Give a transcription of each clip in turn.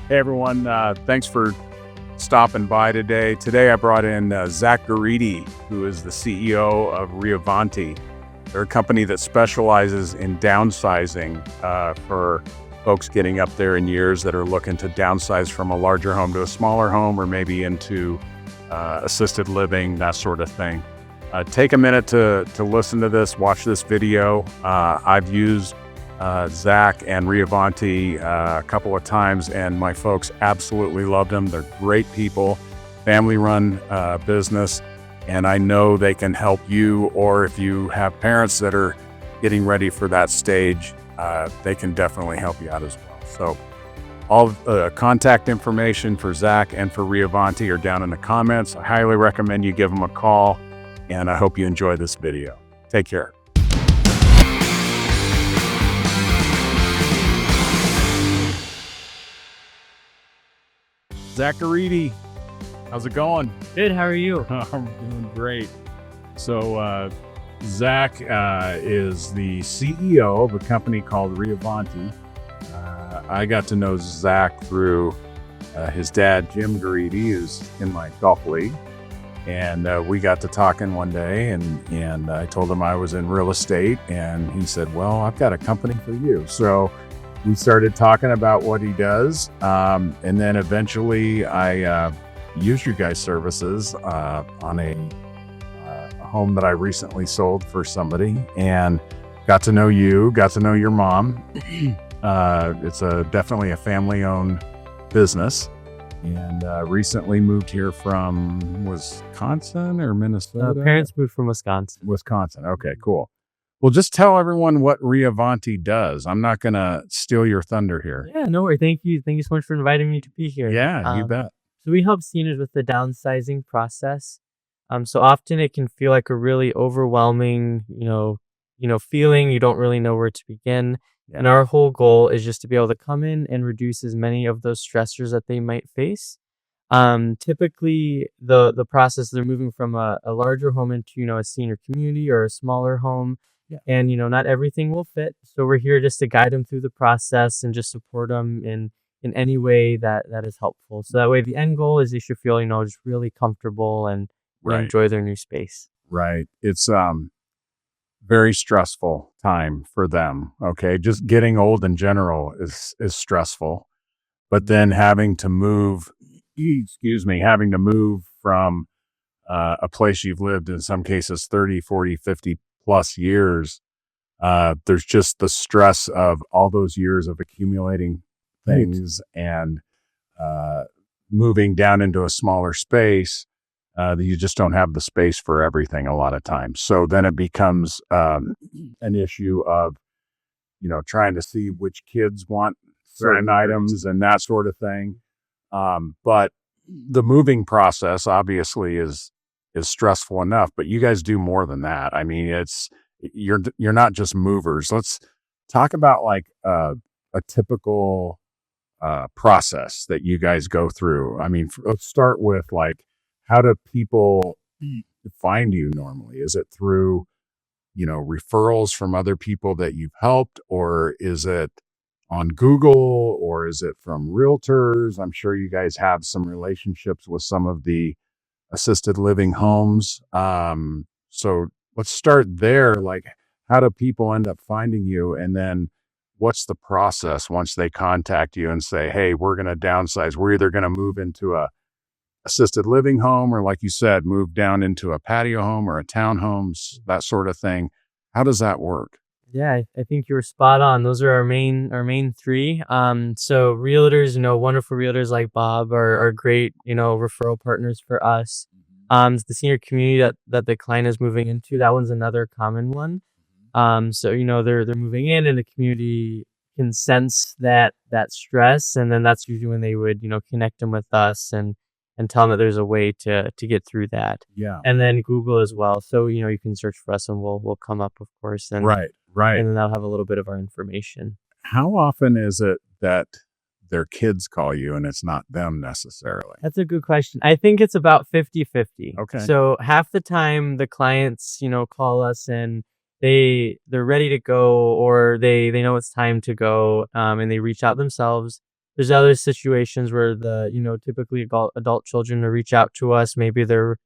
Hey everyone, thanks for stopping by today. Today I brought in Zach Gariti, who is the CEO of Reavanti. They're a company that specializes in downsizing for folks getting up there in years that are looking to downsize from a larger home to a smaller home, or maybe into assisted living, that sort of thing. Take a minute to listen to this, watch this video. I've used Zach and Reavanti a couple of times, and my folks absolutely loved them. They're great people, family-run business, and I know they can help you, or if you have parents that are getting ready for that stage, they can definitely help you out as well. So all the contact information for Zach and for Reavanti are down in the comments. I highly recommend you give them a call, and I hope you enjoy this video. Take care. Zach Gariti, how's it going? Good, how are you? I'm doing great. So Zach is the CEO of a company called Reavanti. I got to know Zach through his dad, Jim Gariti, who's in my golf league. And we got to talking one day, and I told him I was in real estate, and he said, well, I've got a company for you. So we started talking about what he does, and then eventually I used your guys' services on a home that I recently sold for somebody, and got to know you, got to know your mom. It's definitely a family-owned business, and recently moved here from Wisconsin or Minnesota? Parents moved from Wisconsin. Wisconsin. Okay, cool. Well, just tell everyone what Reavanti does. I'm not going to steal your thunder here. Yeah, no worries. Thank you. Thank you so much for inviting me to be here. Yeah, you bet. So we help seniors with the downsizing process. So often it can feel like a really overwhelming, feeling. You don't really know where to begin. Yeah. And our whole goal is just to be able to come in and reduce as many of those stressors that they might face. Typically the process, they're moving from a larger home into, a senior community or a smaller home. Yeah. And, not everything will fit. So we're here just to guide them through the process and just support them in any way that is helpful. So that way the end goal is they should feel, just really comfortable and enjoy their new space. Right. It's very stressful time for them. Okay. Just getting old in general is stressful. But then having to move from a place you've lived in some cases 30, 40, 50 plus years, there's just the stress of all those years of accumulating things and moving down into a smaller space. You just don't have the space for everything a lot of times. So then it becomes an issue of, trying to see which kids want certain items and that sort of thing. But the moving process obviously is stressful enough, but you guys do more than that. I mean, you're not just movers. Let's talk about like a typical process that you guys go through. I mean, let's start with like, how do people find you normally? Is it through, referrals from other people that you've helped, or is it on Google, or is it from realtors? I'm sure you guys have some relationships with some of the assisted living homes. So let's start there. Like, how do people end up finding you? And then what's the process once they contact you and say, hey, we're going to downsize. We're either going to move into a assisted living home, or like you said, move down into a patio home or a townhomes, that sort of thing. How does that work? Yeah, I think you were spot on. Those are our main three. So realtors, wonderful realtors like Bob are great, referral partners for us. The senior community that the client is moving into, that one's another common one. So, they're moving in, and the community can sense that stress. And then that's usually when they would, connect them with us and tell them that there's a way to get through that. Yeah. And then Google as well. So, you can search for us and we'll come up, of course. And Right. And then that'll have a little bit of our information. How often is it that their kids call you and it's not them necessarily? That's a good question. I think it's about 50-50. Okay. So half the time the clients, call us and they're ready to go, or they know it's time to go, and they reach out themselves. There's other situations where typically adult children will reach out to us. Maybe their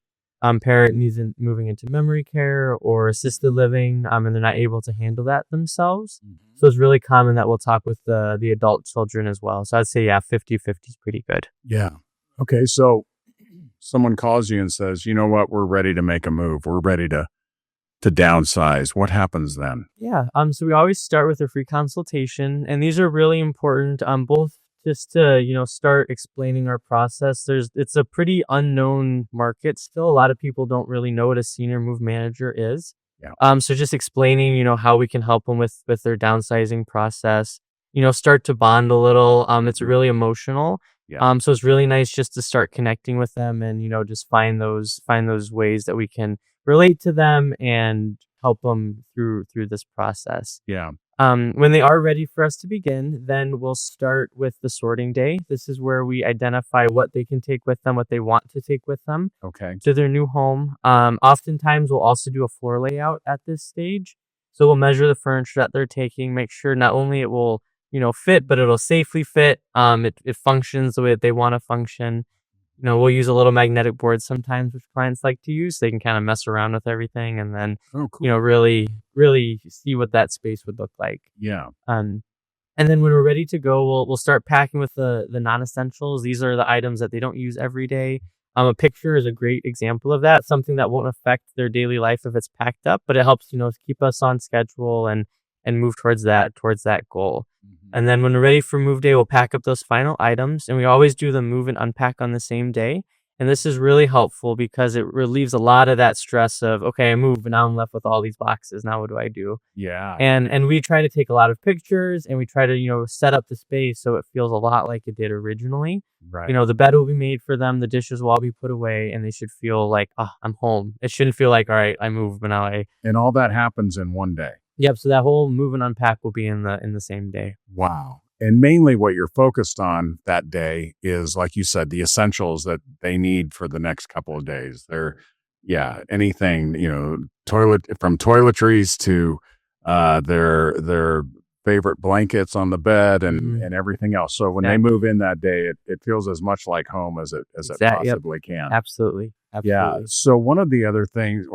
parent needs moving into memory care or assisted living, and they're not able to handle that themselves. So it's really common that we'll talk with the adult children as well. So I'd say, yeah, 50-50 is pretty good. Yeah. Okay. So someone calls you and says, you know what, we're ready to make a move. We're ready to downsize. What happens then? Yeah. So we always start with a free consultation, and these are really important. Both just to start explaining our process. It's a pretty unknown market still. A lot of people don't really know what a senior move manager is. Yeah. So just explaining how we can help them with their downsizing process. Start to bond a little. It's really emotional. Yeah. So it's really nice just to start connecting with them and just find those ways that we can relate to them and help them through this process. Yeah. When they are ready for us to begin, then we'll start with the sorting day. This is where we identify what they can take with them, what they want to take with them to their new home. Oftentimes, we'll also do a floor layout at this stage. So we'll measure the furniture that they're taking, make sure not only it will fit, but it'll safely fit. It functions the way that they want to function. We'll use a little magnetic board sometimes, which clients like to use. So they can kind of mess around with everything and then, really, really see what that space would look like. Yeah. And then when we're ready to go, we'll start packing with the non-essentials. These are the items that they don't use every day. A picture is a great example of that. Something that won't affect their daily life if it's packed up, but it helps, keep us on schedule and move towards that goal. And then when we're ready for move day, we'll pack up those final items, and we always do the move and unpack on the same day. And this is really helpful because it relieves a lot of that stress of, okay, I moved, but now I'm left with all these boxes. Now what do I do? Yeah. And we try to take a lot of pictures, and we try to, set up the space so it feels a lot like it did originally. Right. The bed will be made for them, the dishes will all be put away, and they should feel like, I'm home. It shouldn't feel like, all right, I moved, but now And all that happens in one day. Yep. So that whole move and unpack will be in the same day. Wow. And mainly what you're focused on that day is, like you said, the essentials that they need for the next couple of days. Anything, from toiletries to their favorite blankets on the bed and everything else. So when they move in that day, it feels as much like home as it possibly can. Absolutely. Yeah. So one of the other things,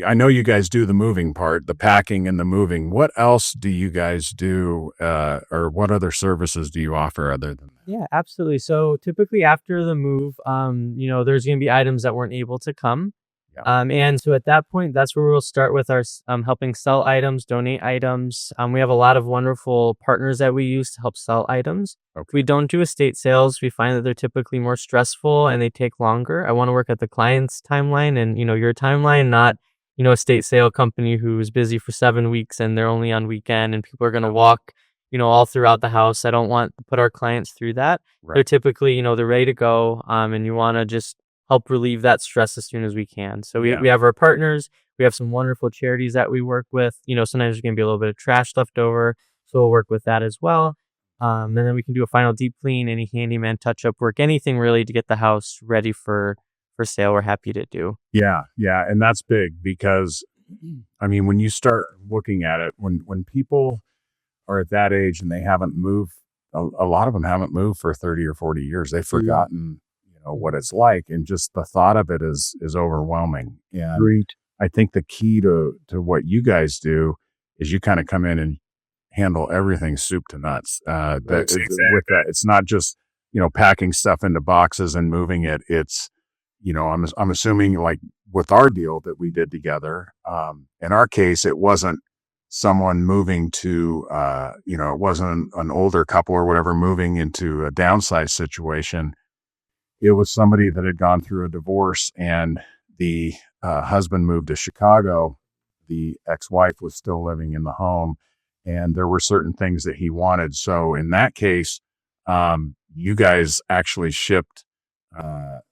I know you guys do the moving part, the packing and the moving. What else do you guys do, or what other services do you offer other than that? Yeah, absolutely. So typically after the move, there's going to be items that weren't able to come. Yeah. And so at that point, that's where we'll start with our helping sell items, donate items. We have a lot of wonderful partners that we use to help sell items. Okay. We don't do estate sales. We find that they're typically more stressful and they take longer. I want to work at the client's timeline and, your timeline, not, estate sale company who's busy for 7 weeks and they're only on weekend and people are going to walk, all throughout the house. I don't want to put our clients through that. Right. They're typically, they're ready to go. And you want to just help relieve that stress as soon as we can. So we have our partners. We have some wonderful charities that we work with. Sometimes there's going to be a little bit of trash left over. So we'll work with that as well. And then we can do a final deep clean, any handyman touch-up work, anything really to get the house ready for sale. We're happy to do. Yeah. Yeah. And that's big because, when you start looking at it, when people are at that age and they haven't moved, a lot of them haven't moved for 30 or 40 years. They've forgotten what it's like, and just the thought of it is overwhelming. And Great. I think the key to what you guys do is you kind of come in and handle everything soup to nuts. With that, it's not just packing stuff into boxes and moving it. It's I'm assuming, like with our deal that we did together, in our case, it wasn't someone moving to it wasn't an older couple or whatever moving into a downsize situation. It was somebody that had gone through a divorce, and the husband moved to Chicago. The ex-wife was still living in the home, and there were certain things that he wanted. So in that case, you guys actually shipped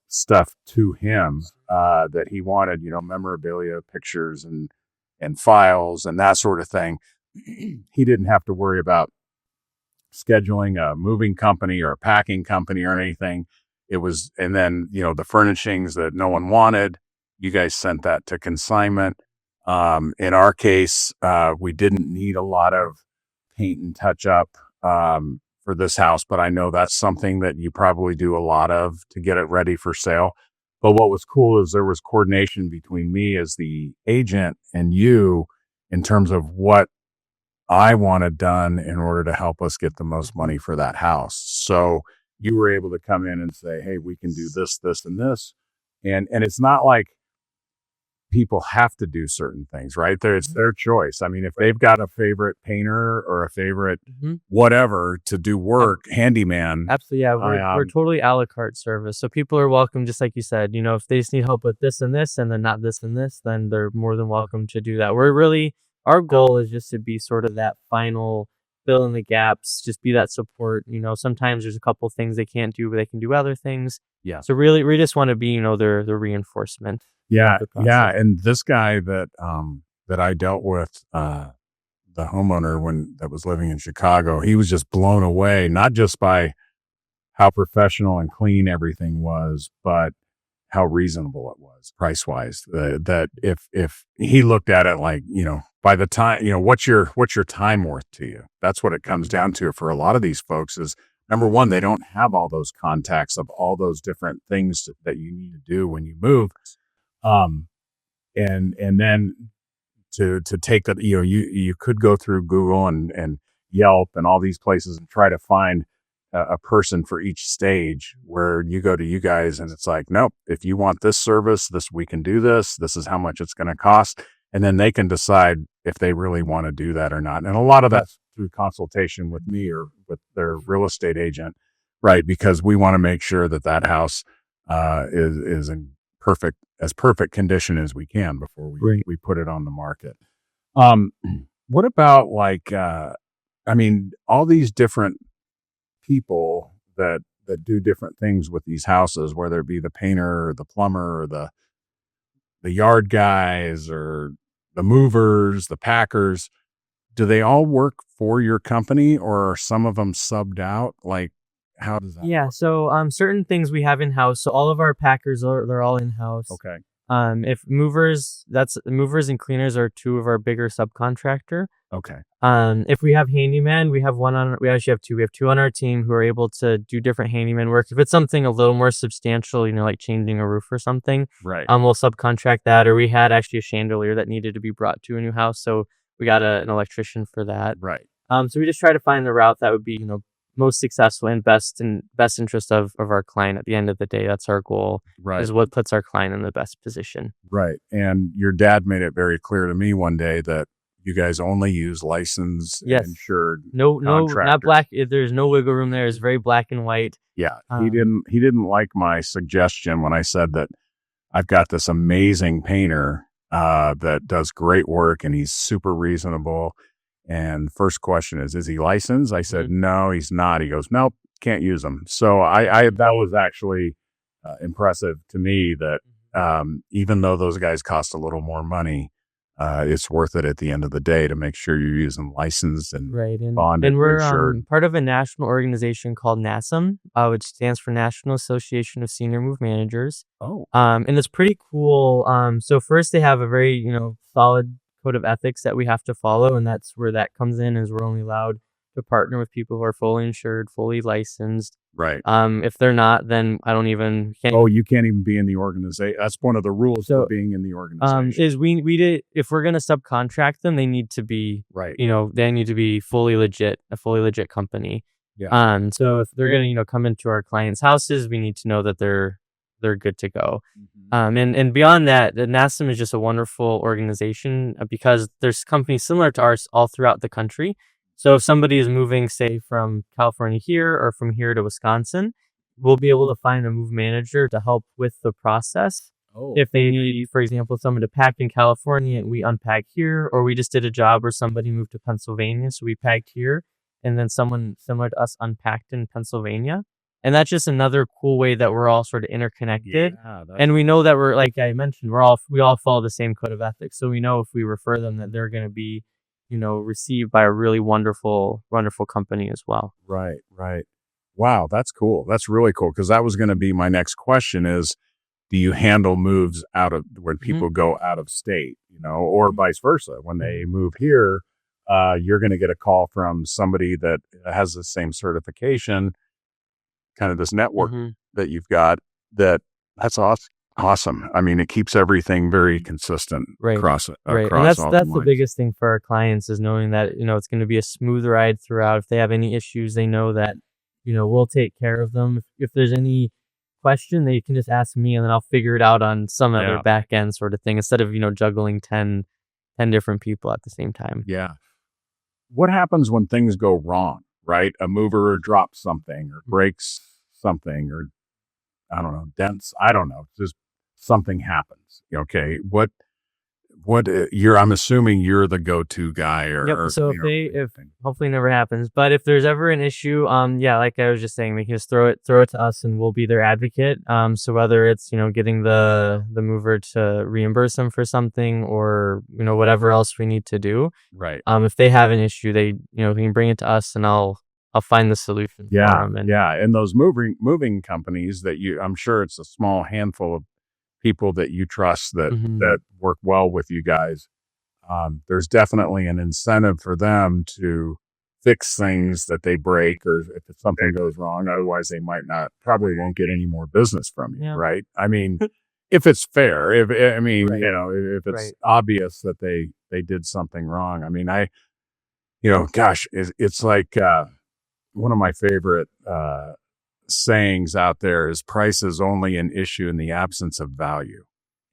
stuff to him that he wanted, memorabilia, pictures, and files, and that sort of thing. He didn't have to worry about scheduling a moving company or a packing company or anything. It was, and then, the furnishings that no one wanted, you guys sent that to consignment. In our case, we didn't need a lot of paint and touch up. for this house, but I know that's something that you probably do a lot of to get it ready for sale. But what was cool is there was coordination between me as the agent and you in terms of what I wanted done in order to help us get the most money for that house. So you were able to come in and say, hey, we can do this, this, and this. And it's not like people have to do certain things, right? It's their choice. I mean, if they've got a favorite painter or a favorite whatever to do work, handyman. Absolutely. Yeah. We're totally a la carte service. So people are welcome, just like you said, you know, if they just need help with this and this and then not this and this, then they're more than welcome to do that. Our goal is just to be sort of that final fill in the gaps, just be that support. You know, sometimes there's a couple things they can't do, but they can do other things. Yeah. So really, we just want to be, you know, their reinforcement. Yeah. Yeah. And this guy that I dealt with, the homeowner that was living in Chicago, he was just blown away, not just by how professional and clean everything was, but how reasonable it was price wise. That if he looked at it like, you know, by the time, you know, what's your time worth to you? That's what it comes down to for a lot of these folks is, number one, they don't have all those contacts of all those different things that you need to do when you move. And then to take that, you know, you could go through Google and Yelp and all these places and try to find a person for each stage, where you go to you guys and it's like, nope, if you want this service, we can do this. This is how much it's going to cost. And then they can decide if they really want to do that or not. And a lot of that's through consultation with me or with their real estate agent, right? Because we want to make sure that house is in perfect condition as we can before we put it on the market. What about like, I mean, all these different people that do different things with these houses, whether it be the painter or the plumber or the yard guys or the movers, the packers, do they all work for your company or are some of them subbed out? Like, how does that work? So certain things we have in house. So all of our packers they're all in house. Okay. If movers and cleaners are two of our bigger subcontractor. Okay. If we have handyman, we actually have two. We have two on our team who are able to do different handyman work. If it's something a little more substantial, you know, like changing a roof or something, right? We'll subcontract that. Or we had actually a chandelier that needed to be brought to a new house, so we got an electrician for that. Right. So we just try to find the route that would be, you know, most successful and best interest of our client at the end of the day. That's our goal, right? Is what puts our client in the best position. Right. And your dad made it very clear to me one day that you guys only use licensed and insured. No, not black. There's no wiggle room there. It's very black and white. Yeah. He didn't like my suggestion when I said that I've got this amazing painter that does great work and he's super reasonable. And first question is he licensed? I said, no, he's not. He goes, nope, can't use him. So I that was actually impressive to me that even though those guys cost a little more money, it's worth it at the end of the day to make sure you're using licensed and bonded. And we're part of a national organization called NASMM, which stands for National Association of Senior Move Managers. Oh. And it's pretty cool. So first they have a very, you know, solid code of ethics that we have to follow, and that's where that comes in, is we're only allowed to partner with people who are fully insured, fully licensed. Right. If they're not, then you can't even be in the organization. That's one of the rules for being in the organization. Is if we're going to subcontract them, they need to be right. You know, they need to be fully legit, a fully legit company. Yeah. So if they're going to, you know, come into our clients' houses, we need to know that they're good to go. And beyond that, the NASMM is just a wonderful organization because there's companies similar to ours all throughout the country. So if somebody is moving, say, from California here or from here to Wisconsin, we'll be able to find a move manager to help with the process. If they need, for example, someone to pack in California and we unpack here, or we just did a job where somebody moved to Pennsylvania, so we packed here, and then someone similar to us unpacked in Pennsylvania. And that's just another cool way that we're all sort of interconnected. Yeah, and we know that we're, like I mentioned, we all follow the same code of ethics. So we know if we refer them that they're going to be, you know, received by a really wonderful company as well. Right. Wow, that's cool. That's really cool, because that was going to be my next question is, do you handle moves when people go out of state, you know, or vice versa when they move here? you're going to get a call from somebody that has the same certification, kind of this network that you've got. That's awesome. I mean, it keeps everything very consistent across And across all the that's the lines. biggest thing for our clients, is knowing that, it's going to be a smooth ride throughout. If they have any issues, they know that, we'll take care of them. If there's any question, they can just ask me, and then I'll figure it out on some other back end sort of thing, instead of, juggling 10 different people at the same time. Yeah. What happens when things go wrong, right? A mover drops something or breaks something, or I don't know, dents. I don't know. Just something happens. Okay. I'm assuming you're the go-to guy, or So if hopefully it never happens, but if there's ever an issue, like I was just saying, they can just throw it to us, and we'll be their advocate. So whether it's, getting the mover to reimburse them for something, or, whatever else we need to do. Right. If they have an issue, they can bring it to us, and I'll find the solution for them. And those moving companies I'm sure it's a small handful of people that you trust that work well with you guys. There's definitely an incentive for them to fix things that they break, or if something goes wrong. Otherwise, they probably won't get any more business from you, right? I mean, if it's fair, if it's obvious that they did something wrong. I mean, gosh, it's like one of my favorite sayings out there is, price is only an issue in the absence of value.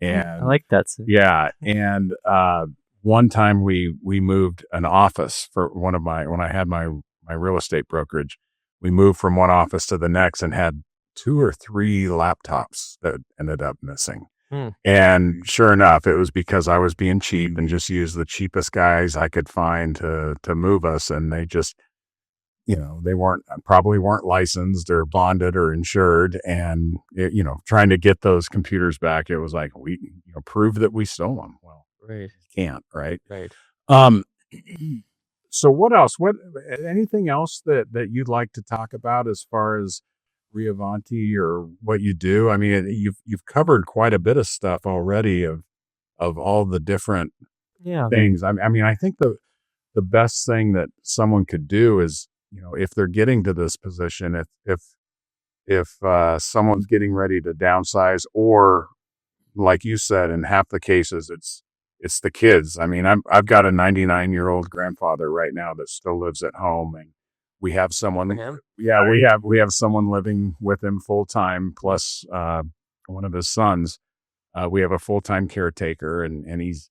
And I like that. Yeah. And one time we moved an office for when I had my real estate brokerage. We moved from one office to the next and had 2 or 3 laptops that ended up missing. And sure enough, it was because I was being cheap and just used the cheapest guys I could find to move us. And they just, they probably weren't licensed or bonded or insured. And, trying to get those computers back, it was like, we prove that we stole them. Well, you can't, right? Right. So what else? Anything else that you'd like to talk about as far as Reavanti or what you do? I mean, you've covered quite a bit of stuff already of all the different things. I mean, I think the best thing that someone could do is, if they're getting to this position, if someone's getting ready to downsize, or like you said, in half the cases, it's the kids. I mean, I've got a 99-year-old grandfather right now that still lives at home, and we have someone. We have someone living with him full time, plus one of his sons. We have a full-time caretaker, and he's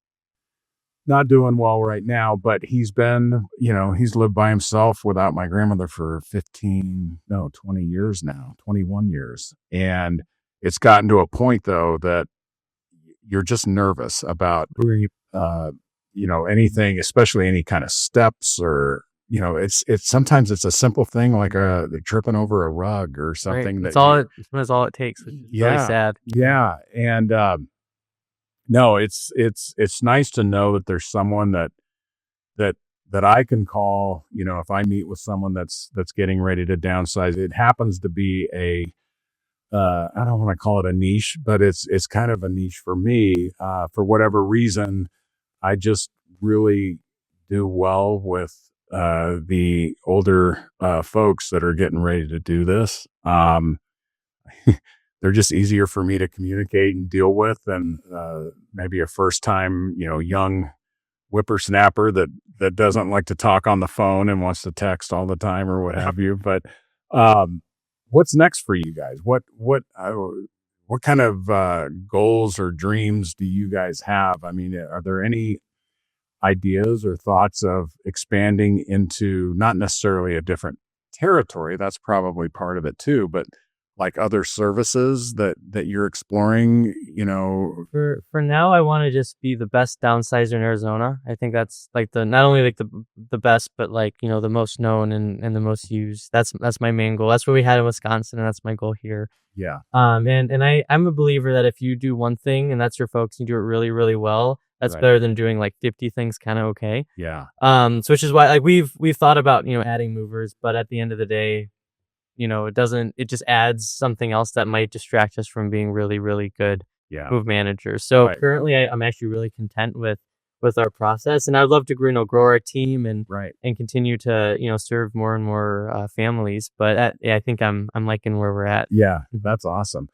not doing well right now, but he's lived by himself without my grandmother for 20 years now, 21 years. And it's gotten to a point, though, that you're just nervous about, anything, especially any kind of steps, or, it's sometimes it's a simple thing like tripping over a rug or something. That's all it takes, which is really sad. Yeah. And, no, it's nice to know that there's someone that I can call, if I meet with someone that's getting ready to downsize. It happens to be I don't want to call it a niche, but it's kind of a niche for me. For whatever reason, I just really do well with the older folks that are getting ready to do this. They're just easier for me to communicate and deal with than maybe a first time, young whippersnapper that doesn't like to talk on the phone and wants to text all the time or what have you. But what's next for you guys? What kind of goals or dreams do you guys have? I mean, are there any ideas or thoughts of expanding into not necessarily a different territory? That's probably part of it too, but like other services that you're exploring, For now, I want to just be the best downsizer in Arizona. I think that's like not only like the best, but like, the most known and the most used. That's my main goal. That's what we had in Wisconsin, and that's my goal here. Yeah. And I'm a believer that if you do one thing and that's your focus, you do it really, really well, that's better than doing like 50 things kind of okay. Yeah. So which is why, like, we've thought about, adding movers, but at the end of the day, it just adds something else that might distract us from being really, really good move managers. So currently I'm actually really content with with our process. And I'd love to, grow our team and Right. continue to, serve more and more families. But I think I'm liking where we're at. Yeah, that's awesome.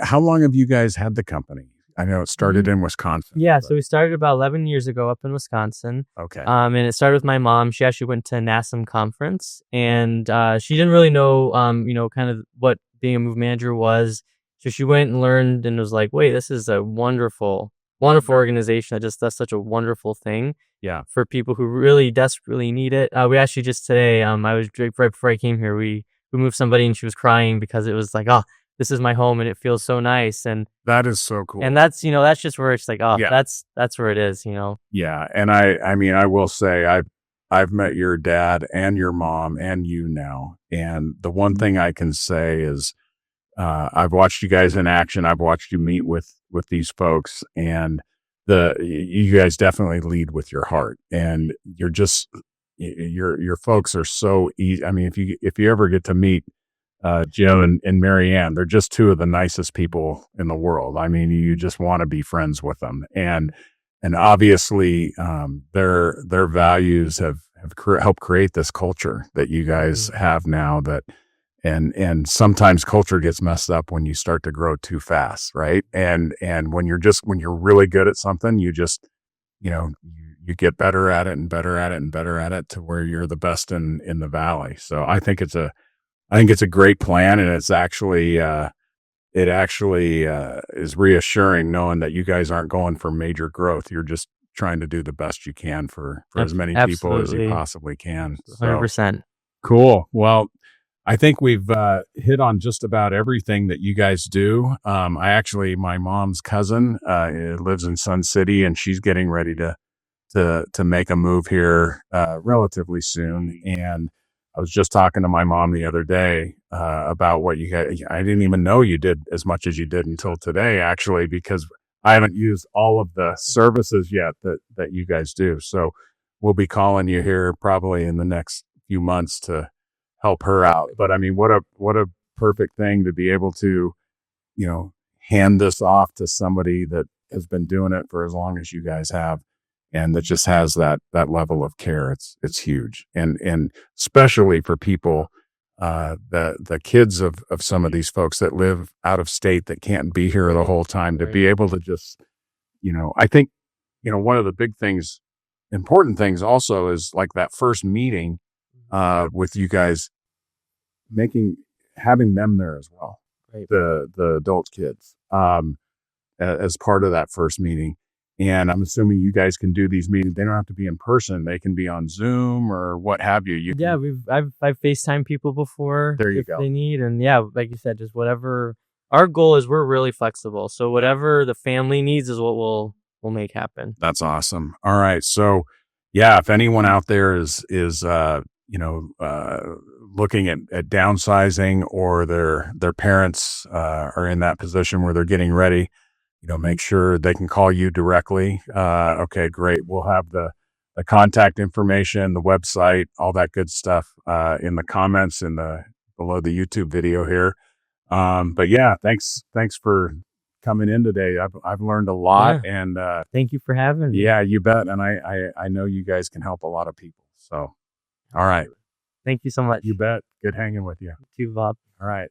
How long have you guys had the company? I know it started in Wisconsin. Yeah, but- so we started about 11 years ago up in Wisconsin. Okay. And it started with my mom. She actually went to NASMM conference, and she didn't really know, kind of what being a move manager was. So she went and learned and was like, "Wait, this is a wonderful organization that just does such a wonderful thing Yeah. for people who really desperately need it." We actually just today, I was right before I came here, we moved somebody and she was crying because it was like, "Oh, this is my home and it feels so nice." And That is so cool. and that's, that's just where it's like, oh, Yeah. that's where it is. Yeah, and I mean, I will say I've met your dad and your mom and you now, and the one thing I can say is I've watched you guys in action. I've watched you meet with these folks, and you guys definitely lead with your heart, and you're just your folks are so easy. I mean, if you ever get to meet Jim and Marianne, they're just two of the nicest people in the world. I mean, you just want to be friends with them, and obviously their values have helped create this culture that you guys have now. That and sometimes culture gets messed up when you start to grow too fast, right? And when you're really good at something, you just you get better at it and better at it and better at it to where you're the best in the valley. So I think it's a great plan, and it's actually it actually is reassuring knowing that you guys aren't going for major growth. You're just trying to do the best you can for as many people as you Absolutely. possibly can. So, 100%. cool. Well, I think we've hit on just about everything that you guys do. My mom's cousin lives in Sun City, and she's getting ready to make a move here relatively soon. And I was just talking to my mom the other day about what you guys. I didn't even know you did as much as you did until today, actually, because I haven't used all of the services yet that you guys do. So we'll be calling you here probably in the next few months to help her out. But I mean, what a perfect thing to be able to, hand this off to somebody that has been doing it for as long as you guys have, and that just has that level of care. It's huge, and especially for people, the kids of some of these folks that live out of state that can't be here the whole time, to be able to just, I think, one of the big things, important things also is like that first meeting with you guys, having them there as well, Right. the adult kids, as part of that first meeting. And I'm assuming you guys can do these meetings. They don't have to be in person. They can be on Zoom or what have you. Yeah, I've FaceTime people before There you if go. they need, and yeah, like you said, just whatever. Our goal is we're really flexible, so whatever the family needs is what we'll make happen. That's awesome. All right. So yeah, if anyone out there is looking at downsizing, or their parents are in that position where they're getting ready, make sure they can call you directly. Okay, great. We'll have the contact information, the website, all that good stuff in the comments below the YouTube video here. But yeah, thanks for coming in today. I've learned a lot, and Thank you for having me. yeah, you bet. And I know you guys can help a lot of people. So, all right. Thank you so much. You bet. Good hanging with you. You too, Bob. All right.